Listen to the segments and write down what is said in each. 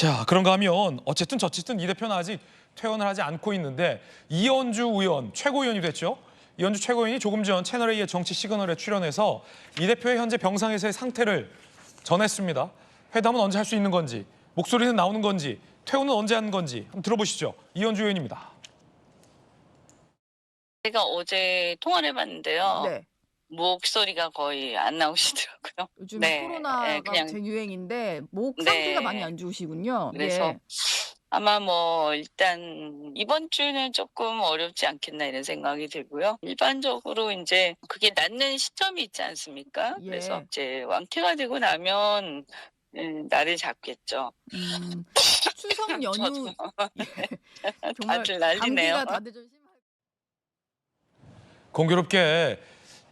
자, 그런가 하면 어쨌든 이 대표는 아직 퇴원을 하지 않고 있는데 이현주 의원, 최고위원이 됐죠. 이현주 최고위원이 조금 전 채널A의 정치 시그널에 출연해서 이 대표의 현재 병상에서의 상태를 전했습니다. 회담은 언제 할 수 있는 건지, 목소리는 나오는 건지, 퇴원은 언제 하는 건지 한번 들어보시죠. 이현주 의원입니다. 제가 어제 통화를 해봤는데요. 네. 목소리가 거의 안 나오시더라고요. 요즘에 네, 코로나가 그냥 재유행인데 목 상태가 많이 네. 안 좋으시군요. 그래서 예. 아마 일단 이번 주는 조금 어렵지 않겠나 이런 생각이 들고요. 일반적으로 이제 그게 낫는 시점이 있지 않습니까? 그래서 예. 이제 완쾌가 되고 나면 날을 잡겠죠. 추석 연휴 저도 정말 다들 난리네요. 감기가 다들 좀 심할. 공교롭게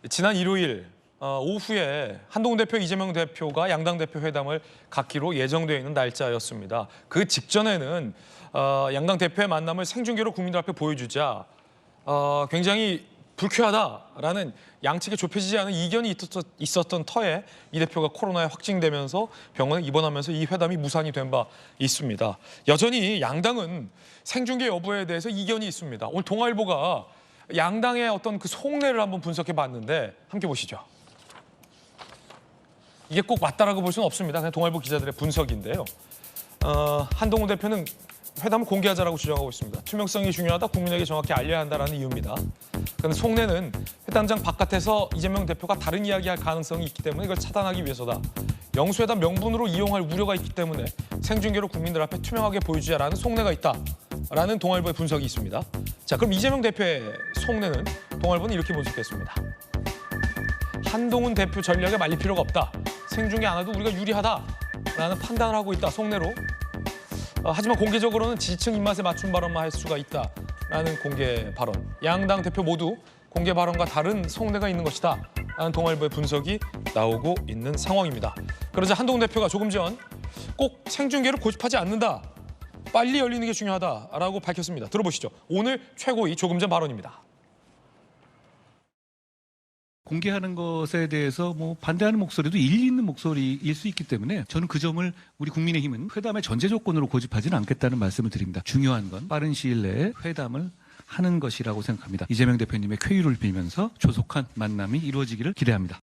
지난 일요일 오후에 한동훈 대표, 이재명 대표가 양당 대표 회담을 갖기로 예정되어 있는 날짜였습니다. 그 직전에는 양당 대표의 만남을 생중계로 국민들 앞에 보여주자 굉장히 불쾌하다라는 양측에 좁혀지지 않은 이견이 있었던 터에 이 대표가 코로나에 확진되면서 병원에 입원하면서 이 회담이 무산이 된 바 있습니다. 여전히 양당은 생중계 여부에 대해서 이견이 있습니다. 오늘 동아일보가 양당의 어떤 그 속내를 한번 분석해 봤는데 함께 보시죠. 이게 꼭 맞다라고 볼 수는 없습니다. 그냥 동아일보 기자들의 분석인데요. 한동훈 대표는 회담을 공개하자라고 주장하고 있습니다. 투명성이 중요하다, 국민에게 정확히 알려야 한다라는 이유입니다. 그런데 속내는 회담장 바깥에서 이재명 대표가 다른 이야기할 가능성이 있기 때문에 이걸 차단하기 위해서다. 영수회담 명분으로 이용할 우려가 있기 때문에 생중계로 국민들 앞에 투명하게 보여주자라는 속내가 있다라는 동아일보의 분석이 있습니다. 자, 그럼 이재명 대표의 속내는 동아일보는 이렇게 분석했습니다. 한동훈 대표 전략에 말릴 필요가 없다. 생중계 안 해도 우리가 유리하다라는 판단을 하고 있다. 속내로. 하지만 공개적으로는 지지층 입맛에 맞춘 발언만 할 수가 있다라는 공개 발언. 양당 대표 모두 공개 발언과 다른 속내가 있는 것이다 라는 동아일보의 분석이 나오고 있는 상황입니다. 그러자 한동훈 대표가 조금 전 꼭 생중계를 고집하지 않는다. 빨리 열리는 게 중요하다라고 밝혔습니다. 들어보시죠. 오늘 최고위 조금 전 발언입니다. 공개하는 것에 대해서 반대하는 목소리도 일리 있는 목소리일 수 있기 때문에 저는 그 점을 우리 국민의힘은 회담의 전제 조건으로 고집하지는 않겠다는 말씀을 드립니다. 중요한 건 빠른 시일 내에 회담을 하는 것이라고 생각합니다. 이재명 대표님의 쾌유를 빌면서 조속한 만남이 이루어지기를 기대합니다.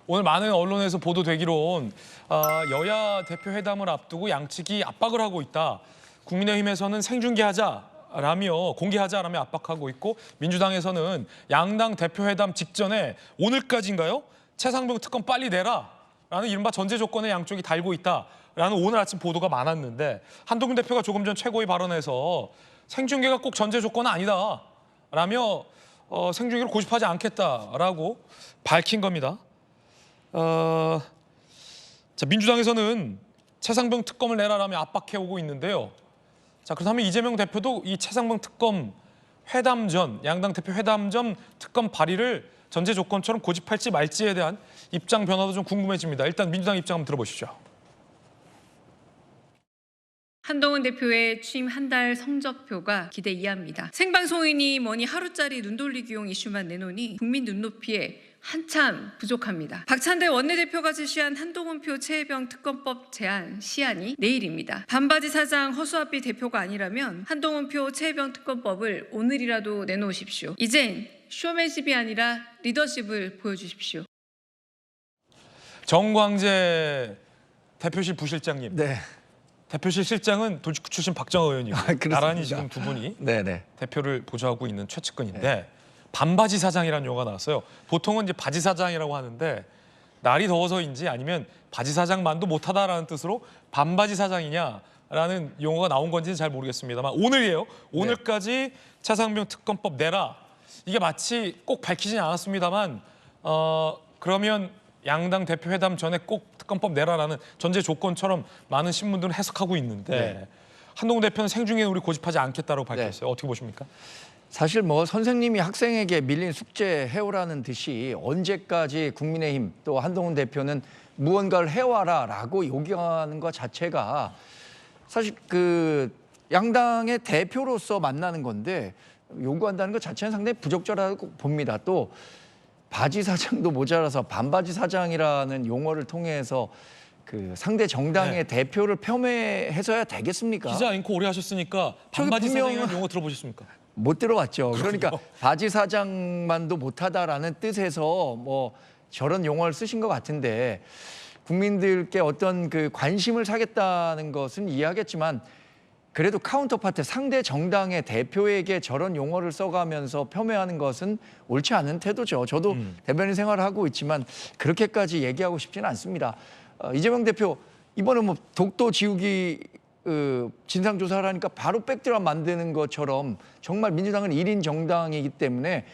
오늘 많은 언론에서 보도되기론 여야 대표 회담을 앞두고 양측이 압박을 하고 있다. 국민의힘에서는 생중계하자라며 공개하자라며 압박하고 있고 민주당에서는 양당 대표 회담 직전에 오늘까지인가요? 최상병 특검 빨리 내라라는 이른바 전제 조건에 양쪽이 달고 있다라는 오늘 아침 보도가 많았는데 한동훈 대표가 조금 전 최고위 발언에서 생중계가 꼭 전제 조건은 아니다라며 생중계를 고집하지 않겠다라고 밝힌 겁니다. 자, 민주당에서는 최상병 특검을 내라라며 압박해오고 있는데요. 자, 그렇다면 이재명 대표도 이 최상병 특검 회담 전, 양당 대표 회담 전 특검 발의를 전제 조건처럼 고집할지 말지에 대한 입장 변화도 좀 궁금해집니다. 일단 민주당 입장 한번 들어보시죠. 한동훈 대표의 취임 한 달 성적표가 기대 이하입니다. 생방송이니 뭐니 하루짜리 눈돌리기용 이슈만 내놓으니 국민 눈높이에 한참 부족합니다. 박찬대 원내대표가 제시한 한동훈표 최혜병 특검법 제안 시한이 내일입니다. 반바지 사장 허수아비 대표가 아니라면 한동훈표 최혜병 특검법을 오늘이라도 내놓으십시오. 이젠 쇼맨십이 아니라 리더십을 보여주십시오. 정광재 대표실 부실장님. 네. 대표실 실장은 돌직구 출신 박정호 의원이고 나란히 지금 두 분이 네네. 대표를 보좌하고 있는 최측근인데 반바지 사장이라는 용어가 나왔어요. 보통은 이제 바지 사장이라고 하는데 날이 더워서인지 아니면 바지 사장만도 못하다라는 뜻으로 반바지 사장이냐라는 용어가 나온 건지는 잘 모르겠습니다만 오늘이에요. 오늘까지 최상병 특검법 내라. 이게 마치 꼭 밝히지는 않았습니다만 그러면 양당 대표 회담 전에 꼭 특검법 내라라는 전제 조건처럼 많은 신문들은 해석하고 있는데 한동훈 대표는 생중에 우리 고집하지 않겠다고 밝혔어요. 어떻게 보십니까? 사실 선생님이 학생에게 밀린 숙제 해오라는 듯이 언제까지 국민의힘 또 한동훈 대표는 무언가를 해와라라고 요구하는 것 자체가 사실 그 양당의 대표로서 만나는 건데 요구한다는 것 자체는 상당히 부적절하다고 봅니다. 또 바지 사장도 모자라서 반바지 사장이라는 용어를 통해서 그 상대 정당의 대표를 폄훼해서야 되겠습니까? 기자 앵커 오래 하셨으니까 저기 반바지 분명- 사장이라는 용어 들어보셨습니까? 못 들어봤죠. 그러니까 바지 사장만도 못하다라는 뜻에서 뭐 저런 용어를 쓰신 것 같은데 국민들께 어떤 그 관심을 사겠다는 것은 이해하겠지만 그래도 카운터파트 상대 정당의 대표에게 저런 용어를 써가면서 폄훼하는 것은 옳지 않은 태도죠. 저도 대변인 생활을 하고 있지만 그렇게까지 얘기하고 싶지는 않습니다. 이재명 대표 이번에 뭐 독도 지우기 진상조사를 하니까 바로 백드랍 만드는 것처럼 정말 민주당은 1인 정당이기 때문에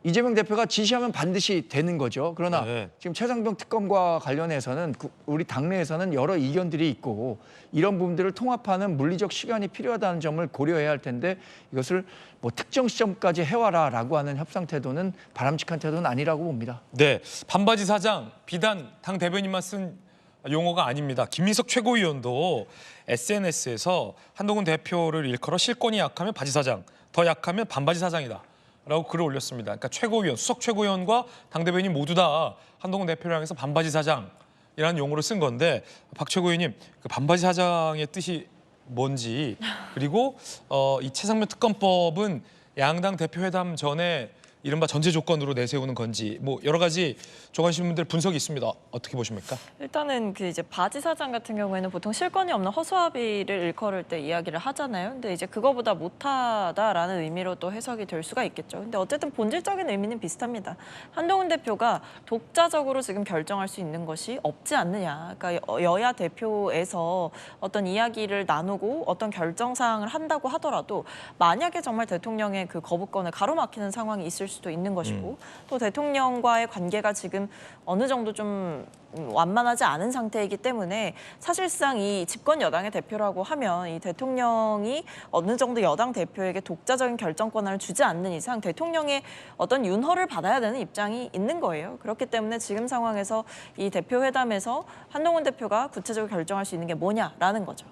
이재명 대표가 지시하면 반드시 되는 거죠. 그러나 네. 지금 최상병 특검과 관련해서는 우리 당내에서는 여러 이견들이 있고 이런 부분들을 통합하는 물리적 시간이 필요하다는 점을 고려해야 할 텐데 이것을 뭐 특정 시점까지 해와라라고 하는 협상 태도는 바람직한 태도는 아니라고 봅니다. 네, 반바지 사장 비단 당 대변인만 쓴 용어가 아닙니다. 김민석 최고위원도 SNS에서 한동훈 대표를 일컬어 실권이 약하면 바지 사장, 더 약하면 반바지 사장이다. 라고 글을 올렸습니다. 그러니까 최고위원, 수석 최고위원과 당대변인 모두 다 한동훈 대표를 향해서 반바지 사장이라는 용어를 쓴 건데 박 최고위원님 그 반바지 사장의 뜻이 뭔지 그리고 이 최상병 특검법은 양당 대표회담 전에 이른바 전제 조건으로 내세우는 건지 뭐 여러 가지 조간신문들 분석이 있습니다. 어떻게 보십니까? 일단은 그 이제 바지 사장 같은 경우에는 보통 실권이 없는 허수아비를 일컬을 때 이야기를 하잖아요. 근데 이제 그거보다 못하다라는 의미로 또 해석이 될 수가 있겠죠. 근데 어쨌든 본질적인 의미는 비슷합니다. 한동훈 대표가 독자적으로 지금 결정할 수 있는 것이 없지 않느냐. 그러니까 여야 대표에서 어떤 이야기를 나누고 어떤 결정 사항을 한다고 하더라도 만약에 정말 대통령의 그 거부권을 가로막히는 상황이 있을 수도 있는 것이고 또 대통령과의 관계가 지금 어느 정도 좀 완만하지 않은 상태이기 때문에 사실상 이 집권 여당의 대표라고 하면 이 대통령이 어느 정도 여당 대표에게 독자적인 결정권을 주지 않는 이상 대통령의 어떤 윤허를 받아야 되는 입장이 있는 거예요. 그렇기 때문에 지금 상황에서 이 대표 회담에서 한동훈 대표가 구체적으로 결정할 수 있는 게 뭐냐라는 거죠.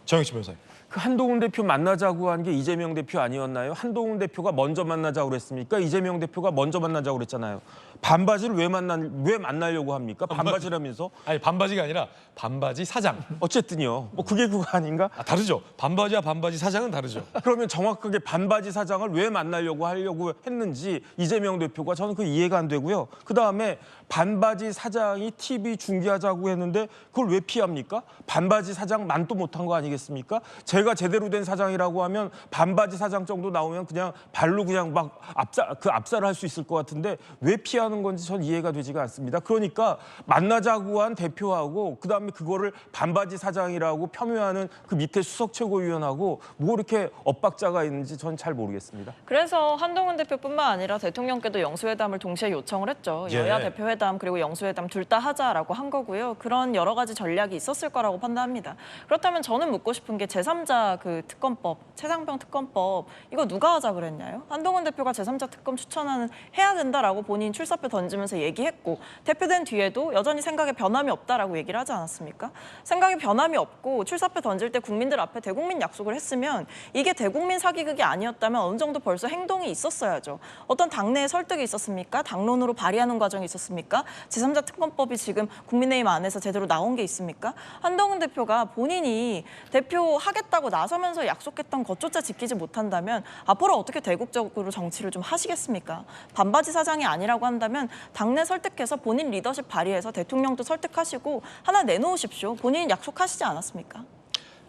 정영진 변호사님. 그 한동훈 대표 만나자고 한 게 이재명 대표 아니었나요? 한동훈 대표가 먼저 만나자고 그랬습니까? 이재명 대표가 먼저 만나자고 그랬잖아요. 반바지를 왜 만나려고 합니까? 반바지라면서? 아니 반바지가 아니라 반바지 사장. 어쨌든요. 뭐 그게 그거 아닌가? 다르죠. 반바지와 반바지 사장은 다르죠. 그러면 정확하게 반바지 사장을 왜 만나려고 했는지 이재명 대표가 저는 그 이해가 안 되고요. 그다음에 반바지 사장이 TV 중계하자고 했는데 그걸 왜 피합니까? 반바지 사장 만도 못한 거 아니겠습니까? 제가 제대로 된 사장이라고 하면 반바지 사장 정도 나오면 그냥 발로 그냥 막 압살을 할 수 있을 것 같은데 왜 피하는 건지 전 이해가 되지가 않습니다. 그러니까 만나자고 한 대표하고 그다음에 그거를 반바지 사장이라고 폄훼하는 그 밑에 수석 최고위원하고 뭐 이렇게 엇박자가 있는지 전 잘 모르겠습니다. 그래서 한동훈 대표뿐만 아니라 대통령께도 영수회담을 동시에 요청을 했죠. 예. 여야 대표회담 그리고 영수회담 둘 다 하자라고 한 거고요. 그런 여러 가지 전략이 있었을 거라고 판단합니다. 그렇다면 저는 묻고 싶은 게 제3자 그 특검법, 최상병 특검법 이거 누가 하자 그랬냐요? 한동훈 대표가 제3자 특검 추천하는 해야 된다라고 본인 출사표 던지면서 얘기했고 대표된 뒤에도 여전히 생각에 변함이 없다라고 얘기를 하지 않았습니까? 생각에 변함이 없고 출사표 던질 때 국민들 앞에 대국민 약속을 했으면 이게 대국민 사기극이 아니었다면 어느 정도 벌써 행동이 있었어야죠. 어떤 당내에 설득이 있었습니까? 당론으로 발의하는 과정이 있었습니까? 제3자 특검법이 지금 국민의힘 안에서 제대로 나온 게 있습니까? 한동훈 대표가 본인이 대표하겠다고 나서면서 약속했던 것조차 지키지 못한다면 앞으로 어떻게 대국적으로 정치를 좀 하시겠습니까? 반바지 사장이 아니라고 한다면 당내 설득해서 본인 리더십 발휘해서 대통령도 설득하시고 하나 내놓으십시오. 본인 약속하시지 않았습니까?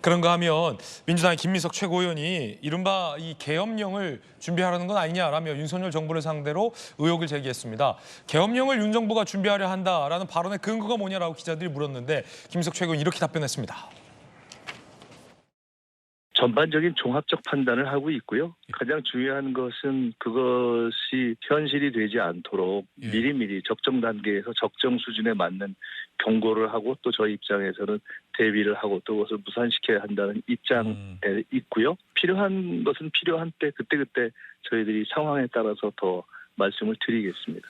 그런가 하면 민주당의 김민석 최고위원이 이른바 이 계엄령을 준비하려는 건 아니냐라며 윤석열 정부를 상대로 의혹을 제기했습니다. 계엄령을 윤 정부가 준비하려 한다라는 발언의 근거가 뭐냐라고 기자들이 물었는데 김민석 최고위원이 이렇게 답변했습니다. 전반적인 종합적 판단을 하고 있고요. 가장 중요한 것은 그것이 현실이 되지 않도록 미리미리 적정 단계에서 적정 수준에 맞는 경고를 하고 또 저희 입장에서는 대비를 하고 또 그것을 무산시켜야 한다는 입장에 있고요. 필요한 것은 필요한 때 그때그때 저희들이 상황에 따라서 더 말씀을 드리겠습니다.